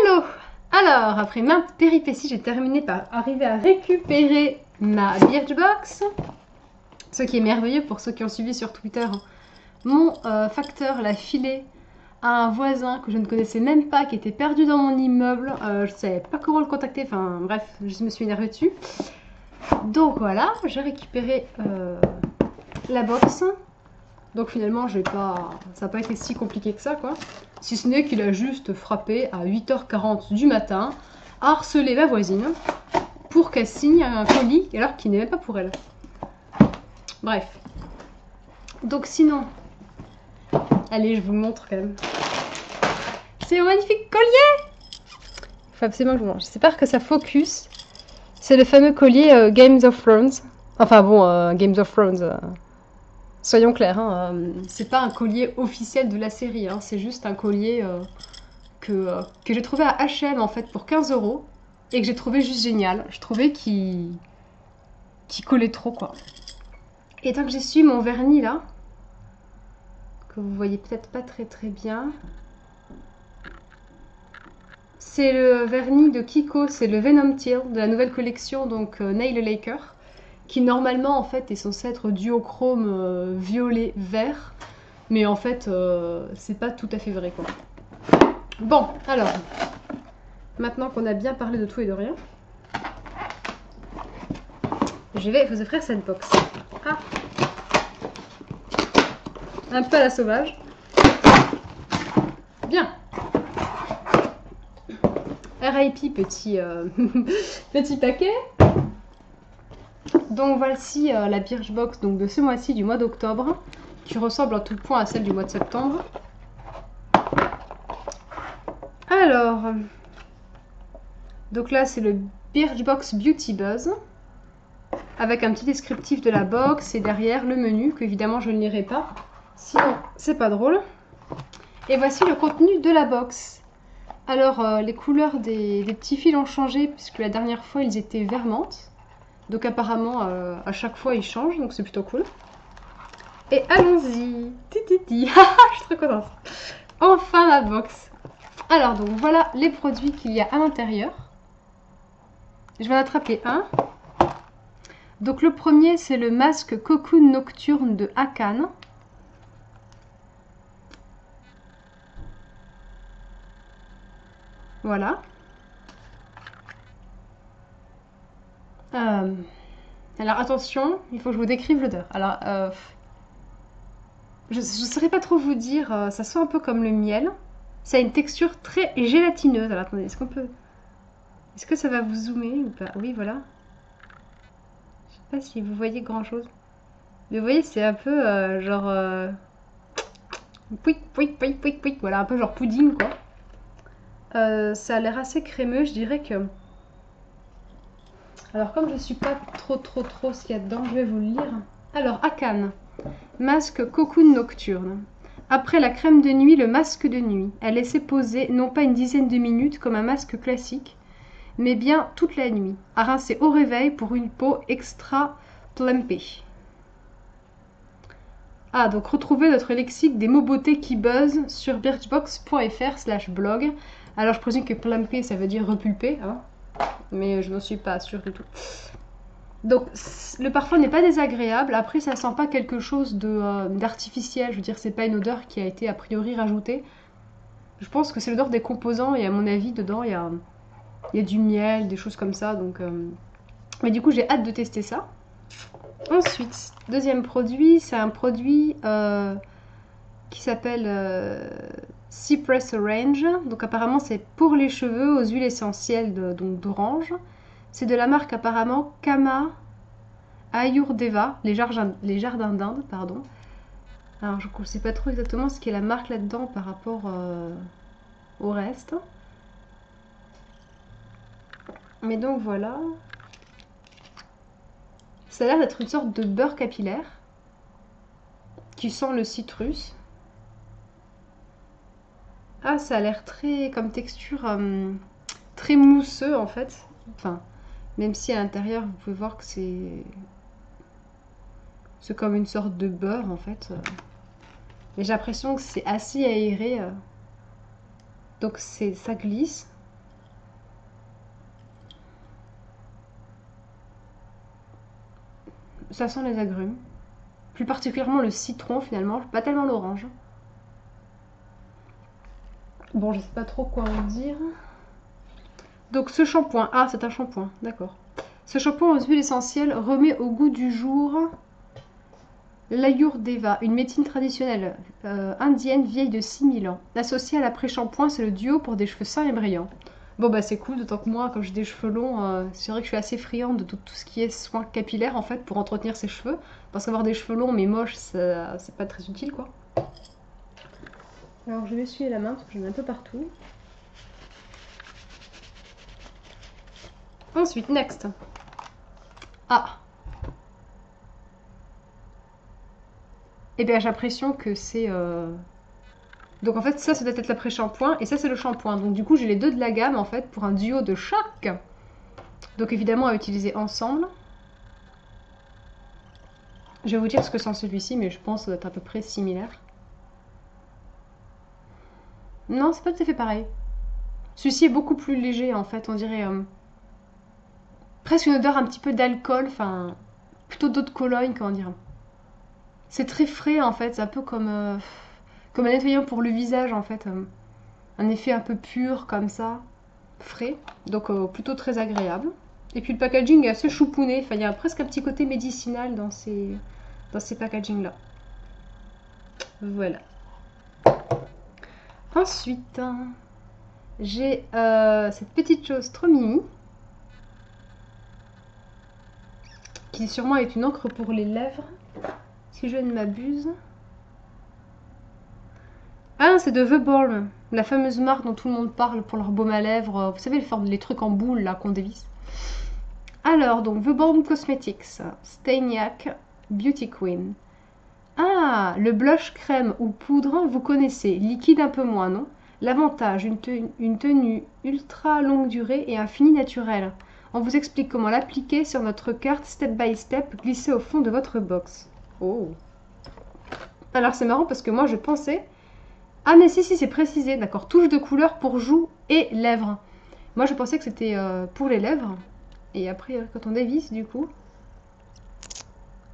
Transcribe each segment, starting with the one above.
Hello! Alors, après maintes péripéties, j'ai terminé par arriver à récupérer ma Birchbox. Ce qui est merveilleux pour ceux qui ont suivi sur Twitter. Mon facteur l'a filé à un voisin que je ne connaissais même pas, qui était perdu dans mon immeuble. Je ne savais pas comment le contacter, enfin bref, je me suis énervée dessus. Donc voilà, j'ai récupéré la box. Donc finalement, ça n'a pas été si compliqué que ça, quoi. Si ce n'est qu'il a juste frappé à 8h40 du matin, harcelé ma voisine pour qu'elle signe un colis alors qu'il n'est même pas pour elle. Bref. Donc sinon, allez, je vous le montre quand même. C'est un magnifique collier! Il faut absolument que je vous montre. J'espère que ça focus. C'est le fameux collier Games of Thrones. Enfin bon, Games of Thrones... Soyons clairs, hein, c'est pas un collier officiel de la série, hein, c'est juste un collier que j'ai trouvé à H&M en fait pour 15 € et que j'ai trouvé juste génial. Je trouvais qu'il collait trop, quoi. Et tant que j'ai su mon vernis là, que vous voyez peut-être pas très bien, c'est le vernis de Kiko, c'est le Venom Teal de la nouvelle collection, donc Nail Laker, qui normalement en fait est censé être duochrome violet vert, mais en fait c'est pas tout à fait vrai, quoi. Bon, alors maintenant qu'on a bien parlé de tout et de rien, je vais vous offrir cette box. Ah, un peu à la sauvage. Bien. RIP petit petit paquet. Donc voici la Birchbox donc, de ce mois-ci, du mois d'octobre, qui ressemble en tout point à celle du mois de septembre. Alors, donc là c'est le Birchbox Beauty Buzz, avec un petit descriptif de la box et derrière le menu, que évidemment je ne lirai pas, sinon c'est pas drôle. Et voici le contenu de la box. Alors les couleurs des petits fils ont changé, puisque la dernière fois ils étaient vermantes. Donc apparemment, à chaque fois, ils changent, donc c'est plutôt cool. Et allons-y. Tititi. Je suis trop contente. Enfin la box. Alors donc voilà les produits qu'il y a à l'intérieur. Je vais en attraper un. Donc le premier, c'est le masque Cocoon Nocturne de Akan. Voilà. Alors attention, il faut que je vous décrive l'odeur. Alors, je ne saurais pas trop vous dire, ça sent un peu comme le miel. Ça a une texture très gélatineuse. Alors attendez, est-ce que ça va vous zoomer ou pas? Oui, voilà. Je sais pas si vous voyez grand chose. Mais vous voyez, c'est un peu genre... pouic, pouic, pouic, pouic, pouic. Voilà, un peu genre pudding, quoi. Ça a l'air assez crémeux, je dirais que... Alors comme je ne suis pas trop ce qu'il y a dedans, je vais vous le lire. Alors, Akan, masque Cocoon Nocturne. Après la crème de nuit, le masque de nuit est laissé poser non pas une dizaine de minutes comme un masque classique, mais bien toute la nuit, à rincer au réveil pour une peau extra plumpée. Ah, donc retrouvez notre lexique des mots beauté qui buzzent sur birchbox.fr/blog. Alors je présume que plumpé ça veut dire repulpé, hein, mais je n'en suis pas sûre du tout. Donc le parfum n'est pas désagréable, après ça sent pas quelque chose d'artificiel, je veux dire c'est pas une odeur qui a été a priori rajoutée. Je pense que c'est l'odeur des composants et à mon avis dedans il y a du miel, des choses comme ça, donc... Mais du coup j'ai hâte de tester ça. Ensuite, deuxième produit, c'est un produit qui s'appelle Cypress Orange. Donc apparemment c'est pour les cheveux aux huiles essentielles d'orange. C'est de la marque apparemment Kama Ayurveda, les jardins d'Inde, pardon. Alors je ne sais pas trop exactement ce qu'est la marque là-dedans par rapport au reste. Mais donc voilà. Ça a l'air d'être une sorte de beurre capillaire qui sent le citrus. Ah, ça a l'air très comme texture très mousseux en fait. Enfin, même si à l'intérieur vous pouvez voir que c'est comme une sorte de beurre en fait. Mais j'ai l'impression que c'est assez aéré. Donc ça glisse. Ça sent les agrumes. Plus particulièrement le citron finalement, pas tellement l'orange. Bon, je sais pas trop quoi en dire. Donc ce shampoing, ah c'est un shampoing, d'accord. Ce shampoing aux huiles essentielles remet au goût du jour l'Ayurveda, une médecine traditionnelle indienne vieille de 6000 ans. Associée à l'après-shampoing, c'est le duo pour des cheveux sains et brillants. Bon bah c'est cool, d'autant que moi, comme j'ai des cheveux longs, c'est vrai que je suis assez friande de tout ce qui est soins capillaires en fait pour entretenir ses cheveux. Parce qu'avoir des cheveux longs mais moches, c'est pas très utile quoi. Alors je vais essuyer la main parce que j'en ai un peu partout. Ensuite, next. Ah. Eh bien j'ai l'impression que c'est... Donc en fait ça doit être l'après-shampoing et ça c'est le shampoing. Donc du coup j'ai les deux de la gamme en fait pour un duo de chaque. Donc évidemment à utiliser ensemble. Je vais vous dire ce que sent celui-ci mais je pense que ça doit être à peu près similaire. Non c'est pas tout à fait pareil. Celui-ci est beaucoup plus léger en fait, on dirait presque une odeur un petit peu d'alcool, enfin plutôt d'eau de Cologne comment dire. C'est très frais en fait, c'est un peu comme un nettoyant pour le visage en fait. Un effet un peu pur comme ça, frais, donc plutôt très agréable. Et puis le packaging est assez choupouné, enfin il y a presque un petit côté médicinal dans ces packaging là. Voilà. Ensuite, j'ai cette petite chose trop mimi, qui sûrement est une encre pour les lèvres, si je ne m'abuse. Ah, c'est de The Balm, la fameuse marque dont tout le monde parle pour leur baume à lèvres. Vous savez, les trucs en boule là qu'on dévisse. Alors, donc, The Balm Cosmetics, Staniac Beauty Queen. Ah, le blush crème ou poudre, vous connaissez. Liquide un peu moins, non? L'avantage, une tenue ultra longue durée et un fini naturel. On vous explique comment l'appliquer sur notre carte step by step glissée au fond de votre box. Oh. Alors c'est marrant parce que moi je pensais... Ah mais si c'est précisé, d'accord. Touche de couleur pour joues et lèvres. Moi je pensais que c'était pour les lèvres. Et après quand on dévisse du coup,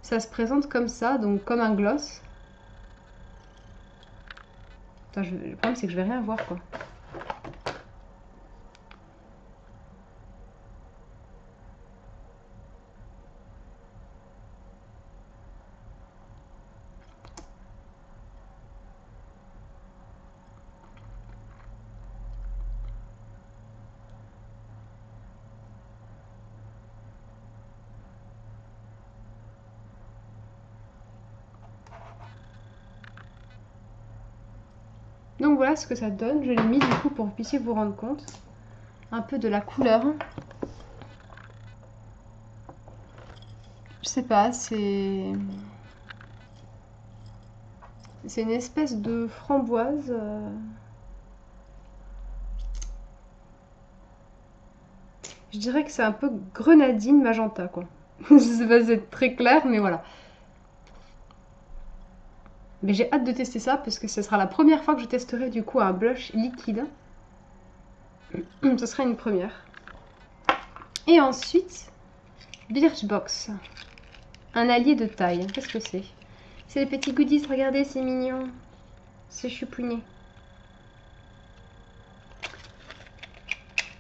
ça se présente comme ça, donc comme un gloss. Attends, le problème c'est que je vais rien voir quoi. Donc voilà ce que ça donne. Je l'ai mis du coup pour que vous puissiez vous rendre compte un peu de la couleur. Je sais pas, c'est une espèce de framboise. Je dirais que c'est un peu grenadine magenta quoi. Je sais pas si c'est très clair mais voilà. Mais j'ai hâte de tester ça parce que ce sera la première fois que je testerai du coup un blush liquide. Ce sera une première. Et ensuite, Birchbox. Un allié de taille. Qu'est-ce que c'est? C'est les petits goodies, regardez, c'est mignon. C'est choupouné.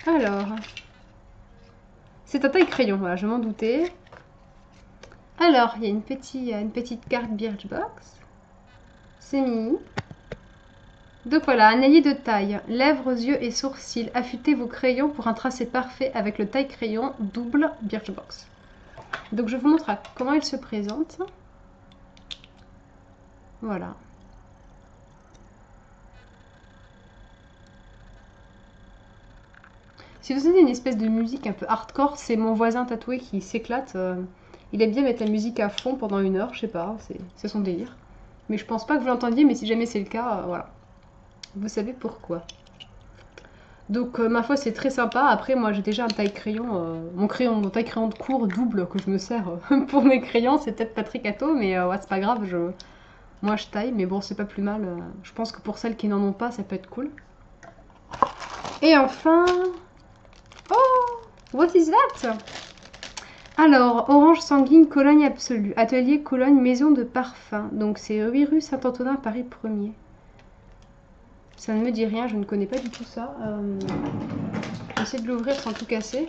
Alors, c'est un taille crayon, voilà, je m'en doutais. Alors, il y a une petite carte Birchbox. C'est mini. Donc voilà, un allié de taille, lèvres, yeux et sourcils. Affûtez vos crayons pour un tracé parfait avec le taille crayon double Birchbox. Donc je vous montre comment il se présente. Voilà. Si vous avez une espèce de musique un peu hardcore, c'est mon voisin tatoué qui s'éclate. Il aime bien mettre la musique à fond pendant 1 heure, je sais pas, c'est son délire. Mais je pense pas que vous l'entendiez, mais si jamais c'est le cas, voilà. Vous savez pourquoi. Donc ma foi c'est très sympa. Après moi j'ai déjà un taille crayon, mon taille crayon de cours double que je me sers pour mes crayons. C'est peut-être pas très cato mais ouais, c'est pas grave, moi je taille. Mais bon c'est pas plus mal. Je pense que pour celles qui n'en ont pas ça peut être cool. Et enfin... Oh, what is that? Alors, Orange Sanguine, Cologne Absolue. Atelier Cologne, maison de parfum. Donc c'est 8 rue Saint-Antonin, Paris 1er. Ça ne me dit rien, je ne connais pas du tout ça. Je vais essayer de l'ouvrir sans tout casser.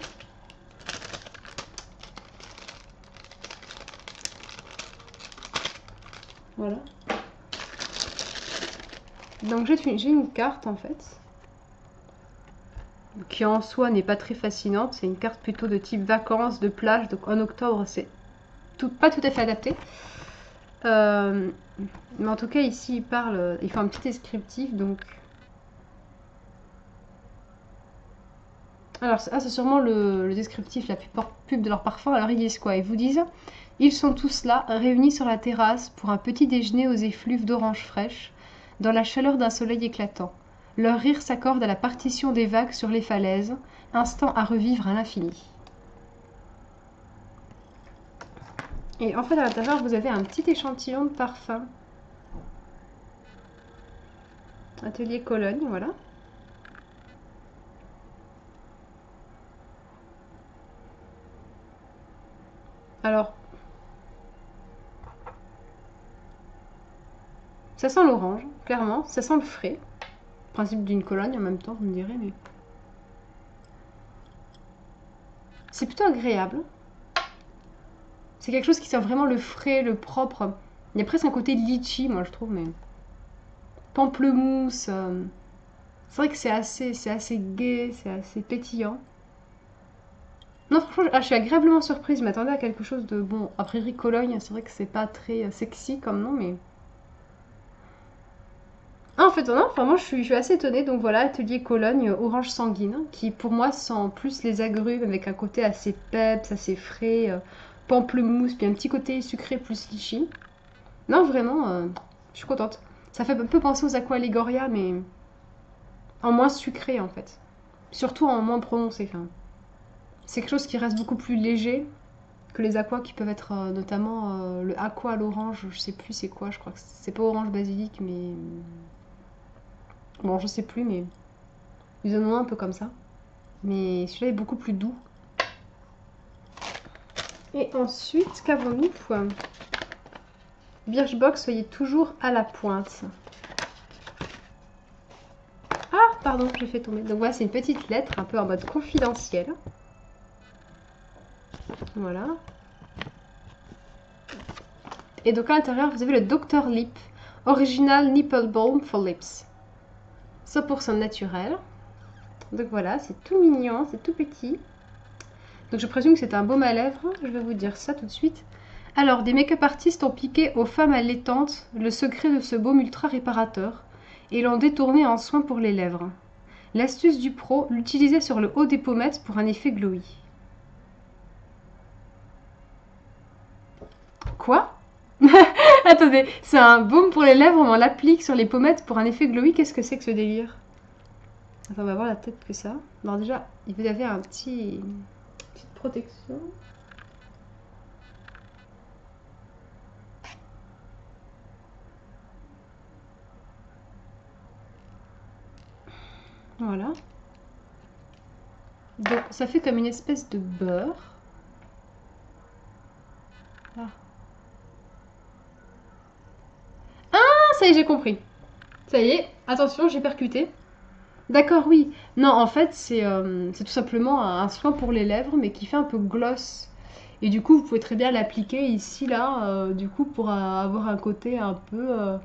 Voilà. Donc j'ai une carte en fait. Qui en soi n'est pas très fascinante. C'est une carte plutôt de type vacances, de plage. Donc en octobre, c'est pas tout à fait adapté. Mais en tout cas, ici, il fait un petit descriptif. Donc, alors, c'est sûrement le descriptif, la pub de leur parfum. Alors, ils disent quoi? Ils vous disent: ils sont tous là, réunis sur la terrasse pour un petit déjeuner aux effluves d'oranges fraîches, dans la chaleur d'un soleil éclatant. Leur rire s'accorde à la partition des vagues sur les falaises, instant à revivre à l'infini. Et en fait, à l'intérieur, vous avez un petit échantillon de parfum. Atelier Cologne, voilà. Alors, ça sent l'orange, clairement. Ça sent le frais. Principe d'une Cologne en même temps, vous me direz, mais... c'est plutôt agréable. C'est quelque chose qui sent vraiment le frais, le propre. Il y a presque un côté litchi, moi, je trouve, mais... pamplemousse. C'est vrai que c'est assez gai, c'est assez pétillant. Non, franchement, je suis agréablement surprise. Je m'attendais à quelque chose de... bon, a priori, Cologne, c'est vrai que c'est pas très sexy comme nom, mais... ah, en fait, non, enfin, moi, je suis assez étonnée. Donc voilà, Atelier Cologne, Orange Sanguine, qui pour moi sent plus les agrumes, avec un côté assez peps, assez frais, pamplemousse, puis un petit côté sucré plus litchi. Non, vraiment, je suis contente. Ça fait un peu penser aux Aqua Allegoria, mais en moins sucré, en fait. Surtout en moins prononcé. Enfin, c'est quelque chose qui reste beaucoup plus léger que les aquas qui peuvent être notamment le aqua à l'orange, je sais plus c'est quoi, je crois que c'est pas orange basilic, mais bon, je sais plus, mais ils en ont un peu comme ça. Mais celui-là est beaucoup plus doux. Et ensuite, qu'avons-nous? Birchbox, soyez toujours à la pointe. Ah, pardon, j'ai fait tomber. Donc voilà, c'est une petite lettre, un peu en mode confidentiel. Voilà. Et donc à l'intérieur, vous avez le Dr. Lip Original Nipple Balm for Lips. 100% naturel. Donc voilà, c'est tout mignon, c'est tout petit. Donc je présume que c'est un baume à lèvres. Je vais vous dire ça tout de suite. Alors, des make-up artistes ont piqué aux femmes allaitantes le secret de ce baume ultra réparateur et l'ont détourné en soin pour les lèvres. L'astuce du pro, l'utiliser sur le haut des pommettes pour un effet glowy. Quoi? Attendez, c'est un baume pour les lèvres, mais on l'applique sur les pommettes pour un effet glowy. Qu'est-ce que c'est que ce délire? Attends, on va voir la tête que ça. Alors déjà, il vous avait une petite protection. Voilà. Donc ça fait comme une espèce de beurre. Ah, ça y est, j'ai compris. Ça y est, attention, j'ai percuté. D'accord, oui. Non, en fait, c'est tout simplement un soin pour les lèvres, mais qui fait un peu gloss. Et du coup, vous pouvez très bien l'appliquer ici, là, du coup, pour avoir un côté un peu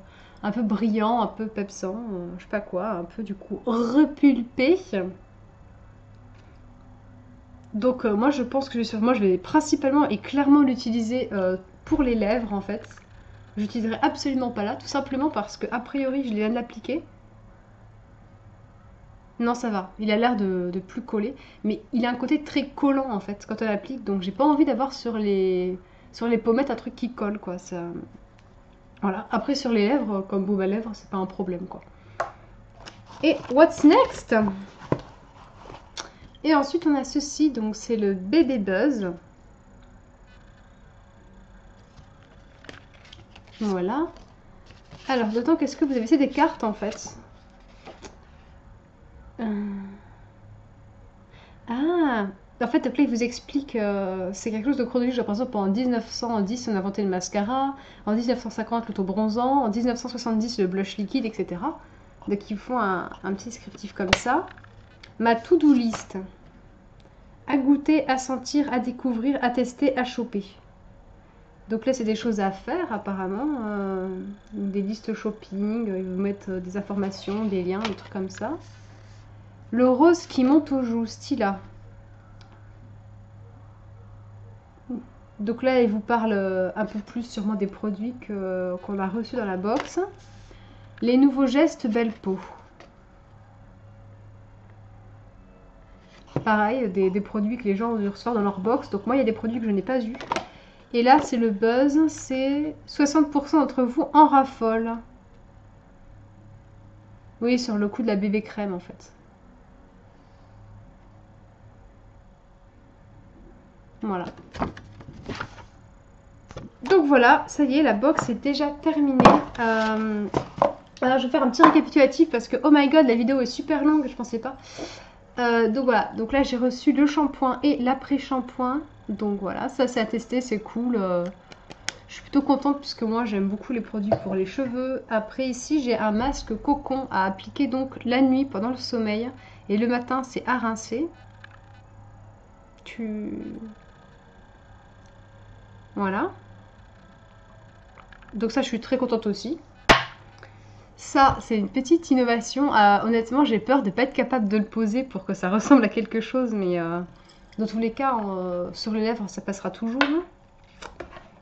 brillant, un peu pepsant, je sais pas quoi, un peu, du coup, repulpé. Donc, moi, je pense que moi, je vais principalement et clairement l'utiliser pour les lèvres, en fait. J'utiliserai absolument pas là, tout simplement parce que, a priori, je viens de l'appliquer. Non, ça va. Il a l'air de plus coller. Mais il a un côté très collant, en fait, quand on l'applique. Donc, j'ai pas envie d'avoir sur les pommettes un truc qui colle, quoi. Ça... voilà. Après, sur les lèvres, comme baume à lèvres, c'est pas un problème, quoi. Et what's next? Et ensuite, on a ceci. Donc, c'est le Bébé Buzz. Voilà. Alors, dedans, qu'est-ce que vous avez? C'est des cartes, en fait. Ah, en fait, là, il vous explique, c'est quelque chose de chronologique. Genre, par exemple, en 1910, on a inventé le mascara, en 1950, l'auto-bronzant, en 1970, le blush liquide, etc. Donc, ils font un petit descriptif comme ça. Ma to-do list. À goûter, à sentir, à découvrir, à tester, à choper. Donc là, c'est des choses à faire, apparemment. Des listes shopping, ils vous mettent des informations, des liens, des trucs comme ça. Le rose qui monte aux joues, Stila. Donc là, il vous parle un peu plus sûrement des produits qu'on a reçus dans la box. Les nouveaux gestes belle peau. Pareil, des produits que les gens ont dû recevoir dans leur box. Donc moi, il y a des produits que je n'ai pas eu. Et là, c'est le buzz. C'est 60% d'entre vous en raffolent. Oui, sur le coup de la bébé crème, en fait. Voilà. Donc voilà, ça y est, la box est déjà terminée. Alors, je vais faire un petit récapitulatif parce que, oh my god, la vidéo est super longue, je pensais pas. Donc voilà, donc là j'ai reçu le shampoing et l'après-shampoing. Donc voilà, ça c'est à tester, c'est cool. Je suis plutôt contente puisque moi j'aime beaucoup les produits pour les cheveux. Après ici j'ai un masque cocon à appliquer donc la nuit pendant le sommeil. Et le matin c'est à rincer. Voilà. Donc ça je suis très contente aussi. Ça, c'est une petite innovation. Honnêtement, j'ai peur de ne pas être capable de le poser pour que ça ressemble à quelque chose. Mais dans tous les cas, sur les lèvres, ça passera toujours.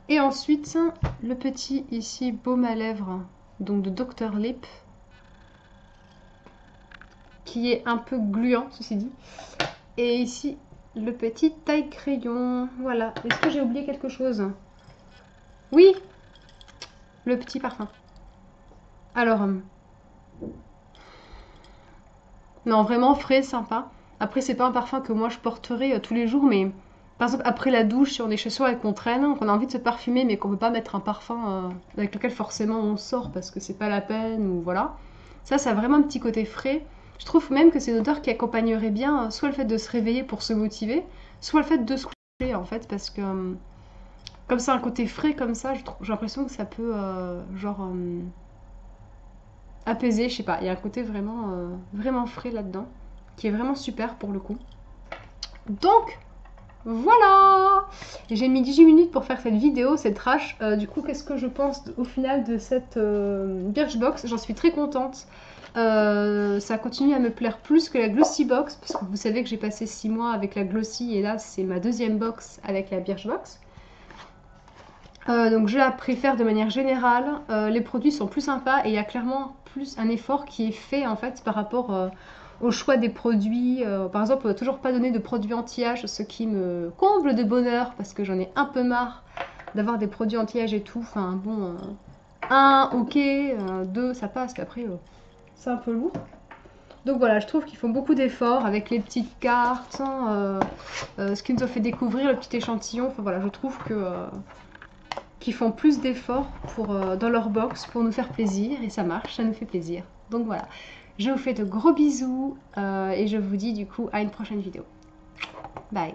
Et ensuite, le petit ici, baume à lèvres, donc de Dr. Lip. Qui est un peu gluant, ceci dit. Et ici, le petit taille crayon. Voilà. Est-ce que j'ai oublié quelque chose? Oui, le petit parfum. Alors, non, vraiment frais, sympa. Après, c'est pas un parfum que moi je porterai tous les jours, mais par exemple, après la douche, si on est chez soi et qu'on traîne, qu'on a envie de se parfumer, mais qu'on veut pas mettre un parfum avec lequel forcément on sort parce que c'est pas la peine, ou voilà. Ça a vraiment un petit côté frais. Je trouve même que c'est une odeur qui accompagnerait bien soit le fait de se réveiller pour se motiver, soit le fait de se coucher, en fait, parce que comme c'est un côté frais comme ça, j'ai l'impression que ça peut, apaiser, je sais pas, il y a un côté vraiment frais là-dedans, qui est vraiment super pour le coup. Donc, voilà! J'ai mis 18 minutes pour faire cette vidéo, c'est trash. Du coup, qu'est-ce que je pense au final de cette Birchbox? J'en suis très contente. Ça continue à me plaire plus que la Glossy Box, parce que vous savez que j'ai passé 6 mois avec la Glossy, et là, c'est ma deuxième box avec la Birchbox. Donc je la préfère de manière générale. Les produits sont plus sympas et il y a clairement plus un effort qui est fait en fait par rapport au choix des produits. Par exemple, on n'a toujours pas donné de produits anti-âge, ce qui me comble de bonheur parce que j'en ai un peu marre d'avoir des produits anti-âge et tout. Enfin bon, un, ok, deux, ça passe, mais après, c'est un peu lourd. Donc voilà, je trouve qu'ils font beaucoup d'efforts avec les petites cartes, ce qu'ils nous ont fait découvrir, le petit échantillon. Enfin voilà, je trouve que qui font plus d'efforts dans leur box pour nous faire plaisir et ça marche, ça nous fait plaisir. Donc voilà, je vous fais de gros bisous et je vous dis du coup à une prochaine vidéo. Bye!